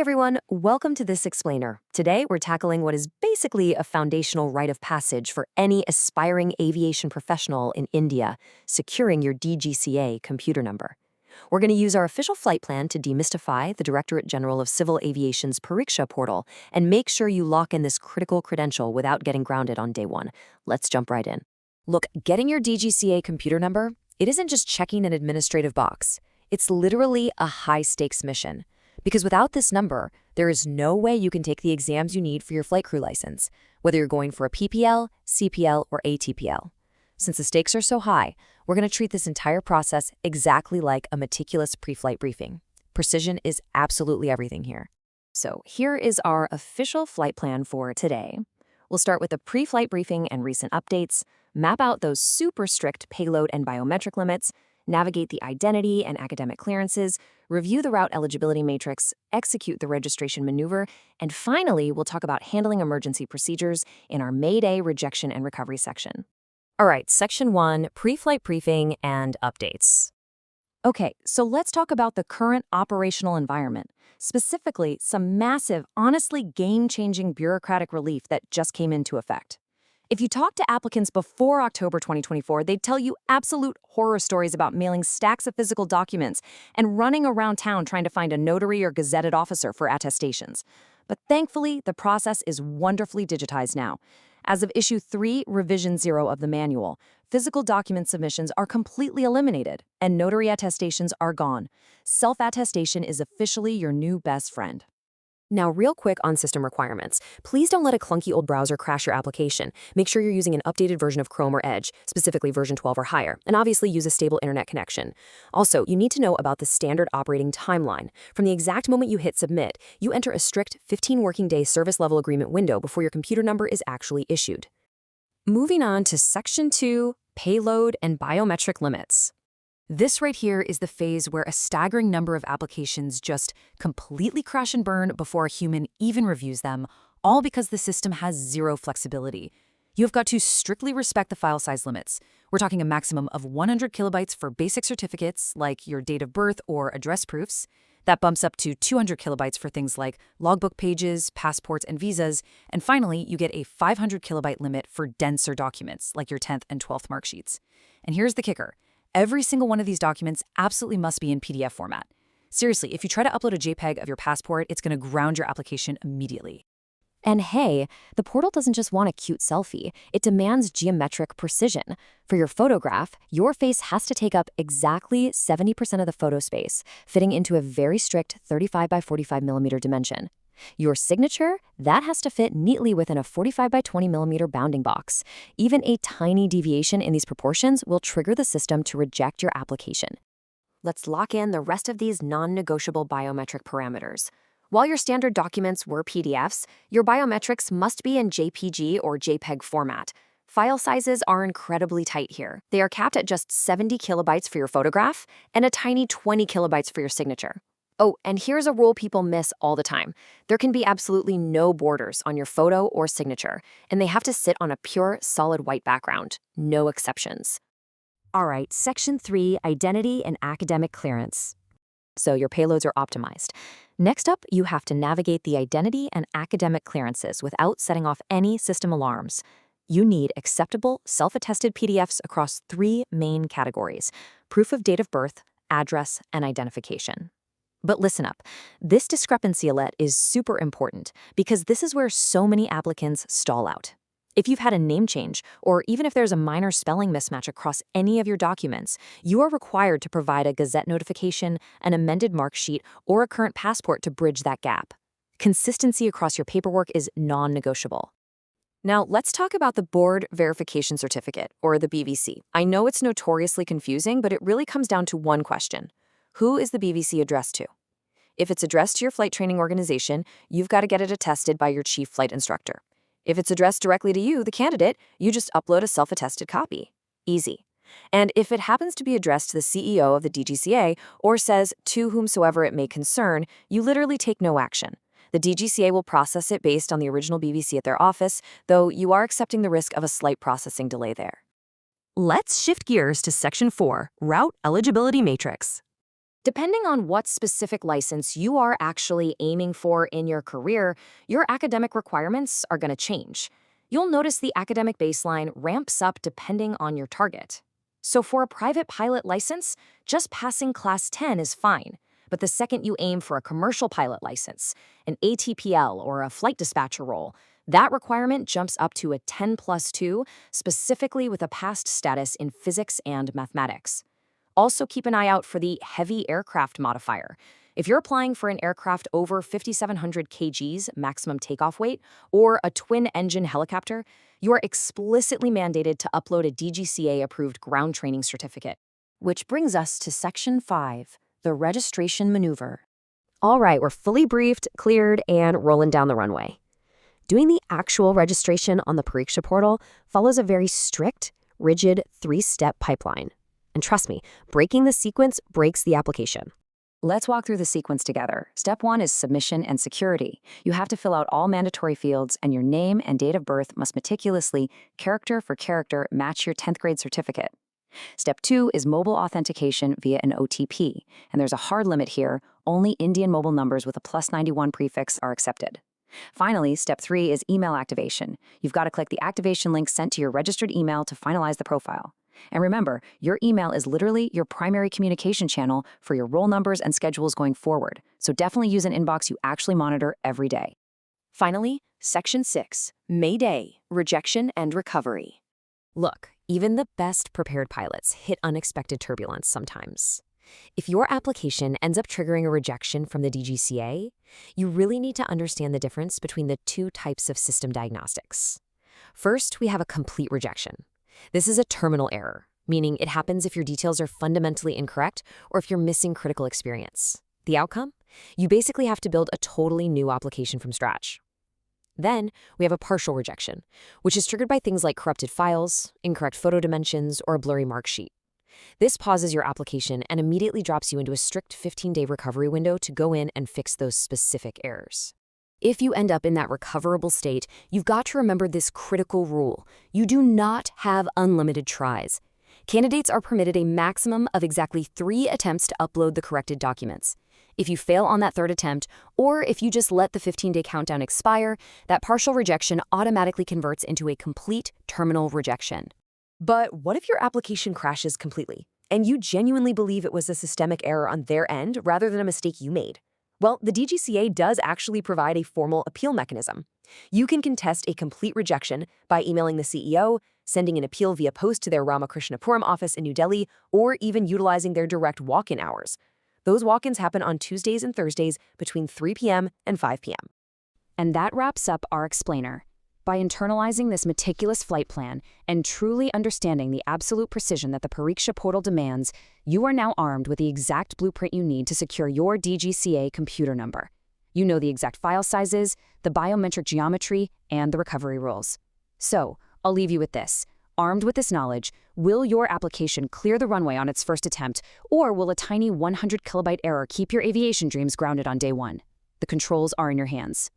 everyone, welcome to this explainer. Today we're tackling what is basically a foundational rite of passage for any aspiring aviation professional in India, securing your DGCA computer number. We're going to use our official flight plan to demystify the Directorate General of Civil Aviation's Pariksha portal and make sure you lock in this critical credential without getting grounded on day one. Let's jump right in. Look, getting your DGCA computer number, it isn't just checking an administrative box. It's literally a high-stakes mission. Because without this number, there is no way you can take the exams you need for your flight crew license, whether you're going for a PPL, CPL, or ATPL. Since the stakes are so high, we're going to treat this entire process exactly like a meticulous pre-flight briefing. Precision is absolutely everything here. So here is our official flight plan for today. We'll start with a pre-flight briefing and recent updates, map out those super strict payload and biometric limits, navigate the identity and academic clearances, review the route eligibility matrix, execute the registration maneuver, and finally, we'll talk about handling emergency procedures in our Mayday rejection and recovery section. All right, Section 1, pre-flight briefing and updates. Okay, so let's talk about the current operational environment, specifically some massive, honestly game-changing bureaucratic relief that just came into effect. If you talk to applicants before October 2024, they'd tell you absolute horror stories about mailing stacks of physical documents and running around town trying to find a notary or gazetted officer for attestations. But thankfully, the process is wonderfully digitized now. As of Issue 3, Revision 0 of the manual, physical document submissions are completely eliminated, and notary attestations are gone. Self-attestation is officially your new best friend. Now, real quick on system requirements. Please don't let a clunky old browser crash your application. Make sure you're using an updated version of Chrome or Edge, specifically version 12 or higher, and obviously use a stable internet connection. Also, you need to know about the standard operating timeline. From the exact moment you hit submit, you enter a strict 15 working day service level agreement window before your computer number is actually issued. Moving on to Section 2, payload and biometric limits. This right here is the phase where a staggering number of applications just completely crash and burn before a human even reviews them, all because the system has zero flexibility. You've got to strictly respect the file size limits. We're talking a maximum of 100 kilobytes for basic certificates like your date of birth or address proofs. That bumps up to 200 kilobytes for things like logbook pages, passports, and visas. And finally, you get a 500 kilobyte limit for denser documents like your 10th and 12th mark sheets. And here's the kicker. Every single one of these documents absolutely must be in PDF format. Seriously, if you try to upload a JPEG of your passport, it's going to ground your application immediately. And hey, the portal doesn't just want a cute selfie. It demands geometric precision. For your photograph, your face has to take up exactly 70% of the photo space, fitting into a very strict 35 by 45 millimeter dimension. Your signature, that has to fit neatly within a 45 by 20 millimeter bounding box. Even a tiny deviation in these proportions will trigger the system to reject your application. Let's lock in the rest of these non-negotiable biometric parameters. While your standard documents were PDFs, your biometrics must be in JPG or JPEG format. File sizes are incredibly tight here. They are capped at just 70 kilobytes for your photograph and a tiny 20 kilobytes for your signature. Oh, and here's a rule people miss all the time. There can be absolutely no borders on your photo or signature, and they have to sit on a pure, solid white background. No exceptions. All right, Section 3, Identity and Academic Clearance. So your payloads are optimized. Next up, you have to navigate the identity and academic clearances without setting off any system alarms. You need acceptable, self-attested PDFs across 3 main categories: proof of date of birth, address, and identification. But listen up, this discrepancy alert is super important because this is where so many applicants stall out. If you've had a name change, or even if there's a minor spelling mismatch across any of your documents, you are required to provide a Gazette notification, an amended mark sheet, or a current passport to bridge that gap. Consistency across your paperwork is non-negotiable. Now, let's talk about the Board Verification Certificate, or the BVC. I know it's notoriously confusing, but it really comes down to one question. Who is the BVC addressed to? If it's addressed to your flight training organization, you've got to get it attested by your chief flight instructor. If it's addressed directly to you, the candidate, you just upload a self-attested copy. Easy. And if it happens to be addressed to the CEO of the DGCA or says to whomsoever it may concern, you literally take no action. The DGCA will process it based on the original BVC at their office, though you are accepting the risk of a slight processing delay there. Let's shift gears to Section 4, Route Eligibility Matrix. Depending on what specific license you are actually aiming for in your career, your academic requirements are going to change. You'll notice the academic baseline ramps up depending on your target. So for a private pilot license, just passing Class 10 is fine. But the second you aim for a commercial pilot license, an ATPL or a flight dispatcher role, that requirement jumps up to a 10+2, specifically with a passed status in physics and mathematics. Also keep an eye out for the heavy aircraft modifier. If you're applying for an aircraft over 5,700 kgs maximum takeoff weight or a twin-engine helicopter, you are explicitly mandated to upload a DGCA-approved ground training certificate. Which brings us to Section 5, the registration maneuver. All right, we're fully briefed, cleared, and rolling down the runway. Doing the actual registration on the Pariksha portal follows a very strict, rigid 3-step pipeline. And trust me, breaking the sequence breaks the application. Let's walk through the sequence together. Step 1 is submission and security. You have to fill out all mandatory fields, and your name and date of birth must meticulously, character for character, match your 10th grade certificate. Step 2 is mobile authentication via an OTP, and there's a hard limit here. Only Indian mobile numbers with a +91 prefix are accepted. Finally, Step 3 is email activation. You've got to click the activation link sent to your registered email to finalize the profile. And remember, your email is literally your primary communication channel for your roll numbers and schedules going forward, so definitely use an inbox you actually monitor every day. Finally, Section 6, Mayday, Rejection and Recovery. Look, even the best prepared pilots hit unexpected turbulence sometimes. If your application ends up triggering a rejection from the DGCA, you really need to understand the difference between the two types of system diagnostics. First, we have a complete rejection. This is a terminal error, meaning it happens if your details are fundamentally incorrect or if you're missing critical experience. The outcome? You basically have to build a totally new application from scratch. Then we have a partial rejection, which is triggered by things like corrupted files, incorrect photo dimensions, or a blurry mark sheet. This pauses your application and immediately drops you into a strict 15-day recovery window to go in and fix those specific errors. If you end up in that recoverable state, you've got to remember this critical rule. You do not have unlimited tries. Candidates are permitted a maximum of exactly 3 attempts to upload the corrected documents. If you fail on that 3rd attempt, or if you just let the 15-day countdown expire, that partial rejection automatically converts into a complete terminal rejection. But what if your application crashes completely, and you genuinely believe it was a systemic error on their end rather than a mistake you made? Well, the DGCA does actually provide a formal appeal mechanism. You can contest a complete rejection by emailing the CEO, sending an appeal via post to their Ramakrishnapura office in New Delhi, or even utilizing their direct walk-in hours. Those walk-ins happen on Tuesdays and Thursdays between 3 p.m. and 5 p.m. And that wraps up our explainer. By internalizing this meticulous flight plan and truly understanding the absolute precision that the Pariksha portal demands, you are now armed with the exact blueprint you need to secure your DGCA computer number. You know the exact file sizes, the biometric geometry, and the recovery rules. So, I'll leave you with this. Armed with this knowledge, will your application clear the runway on its first attempt, or will a tiny 100 kilobyte error keep your aviation dreams grounded on day 1? The controls are in your hands.